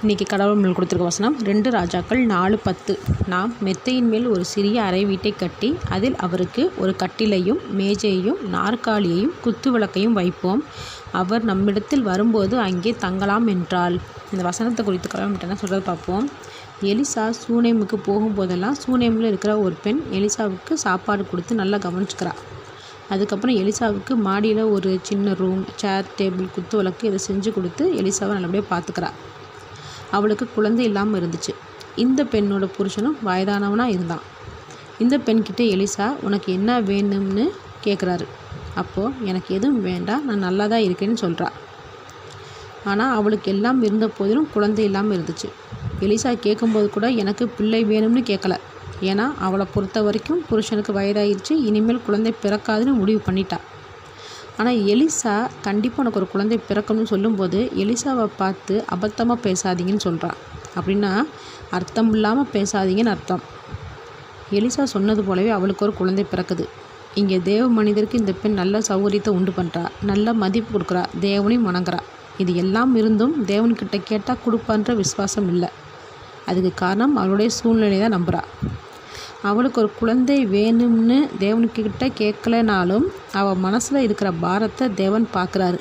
இன்றைக்கி கடவுள் மேல் கொடுத்துருக்க வசனம் 2 ராஜாக்கள் 4:10. நாம் மெத்தையின் மேல் ஒரு சிறிய அறை வீட்டை கட்டி அதில் அவருக்கு ஒரு கட்டிலையும் மேஜையையும் நாற்காலியையும் குத்துவிளக்கையும் வைப்போம். அவர் நம்மிடத்தில் வரும்போது அங்கே தங்கலாம் என்றாள். இந்த வசனத்தை குறித்து கடவுள் என்ன சொல்கிறது பார்ப்போம். எலிசா சூனேமுக்கு போகும்போதெல்லாம் சூனேமில் இருக்கிற ஒரு பெண் எலிசாவுக்கு சாப்பாடு கொடுத்து நல்லா கவனிச்சுக்கிறா. அதுக்கப்புறம் எலிசாவுக்கு மாடியில் ஒரு சின்ன ரூம், சேர், டேபிள், குத்து விளக்கு இதை செஞ்சு கொடுத்து எலிசாவை நல்லபடியாக பார்த்துக்கிறா. அவளுக்கு குழந்தை இல்லாமல் இருந்துச்சு. இந்த பெண்ணோட புருஷனும் வயதானவனாக இருந்தான். இந்த பெண்கிட்ட எலிசா உனக்கு என்ன வேணும்னு கேட்குறாரு. அப்போது எனக்கு எதுவும் வேண்டாம், நான் நல்லா தான் இருக்கேன்னு சொல்கிறா. ஆனால் அவளுக்கு எல்லாம் இருந்த போதிலும் குழந்தை இல்லாமல் இருந்துச்சு. எலிசா கேட்கும்போது கூட எனக்கு பிள்ளை வேணும்னு கேட்கல. ஏன்னா அவளை பொறுத்த வரைக்கும் புருஷனுக்கு வயதாகிடுச்சு, இனிமேல் குழந்தை பிறக்காதுன்னு முடிவு பண்ணிட்டா. ஆனால் எலிசா கண்டிப்பாக உனக்கு ஒரு குழந்தை பிறக்கணும்னு சொல்லும்போது எலிசாவை பார்த்து அபத்தமாக பேசாதீங்கன்னு சொல்கிறான். அப்படின்னா அர்த்தம் இல்லாமல் பேசாதீங்கன்னு அர்த்தம். எலிசா சொன்னது போலவே அவளுக்கு ஒரு குழந்தை பிறக்குது. இங்கே தேவ மனிதருக்கு இந்த பெண் நல்ல சௌகரியத்தை உண்டு பண்ணுறா, நல்ல மதிப்பு கொடுக்குறா, தேவனையும் வணங்குறா. இது எல்லாம் இருந்தும் தேவன்கிட்ட கேட்டால் கொடுப்பான்ற விசுவாசம் இல்லை. அதுக்கு காரணம் அவளுடைய சூழ்நிலை தான் நம்புகிறா. அவளுக்கு ஒரு குழந்தை வேணும்னு தேவன்கிட்ட கேட்கலனாலும் அவள் மனசில் இருக்கிற பாரத்தை தேவன் பார்க்குறாரு.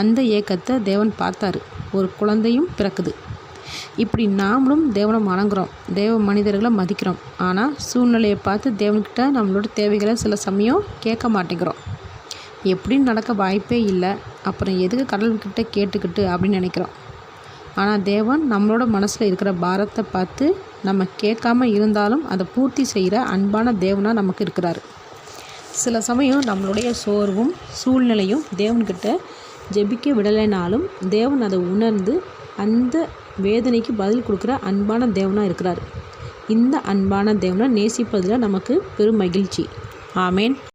அந்த ஏக்கத்தை தேவன் பார்த்தாரு. ஒரு குழந்தையும் பிறக்குது. இப்படி நாமளும் தேவனை வணங்குறோம், தேவ மனிதர்களை மதிக்கிறோம். ஆனால் சூழ்நிலையை பார்த்து தேவன்கிட்ட நம்மளோட தேவைகளை சில சமயம் கேட்க மாட்டேங்கிறோம். எப்படின்னு நடக்க வாய்ப்பே இல்லை, அப்புறம் எதுக்கு கடவுள்கிட்ட கேட்டுக்கிட்டு அப்படின்னு நினைக்கிறோம். ஆனால் தேவன் நம்மளோட மனசில் இருக்கிற பாரத்தை பார்த்து நம்ம கேட்காம இருந்தாலும் அதை பூர்த்தி செய்கிற அன்பான தேவனாக நமக்கு இருக்கிறாரு. சில சமயம் நம்மளுடைய சோர்வும் சூழ்நிலையும் தேவன்கிட்ட ஜெபிக்க விடலைனாலும் தேவன் அதை உணர்ந்து அந்த வேதனைக்கு பதில் கொடுக்குற அன்பான தேவனாக இருக்கிறார். இந்த அன்பான தேவனை நேசிப்பதில் நமக்கு பெரும் மகிழ்ச்சி. ஆமேன்.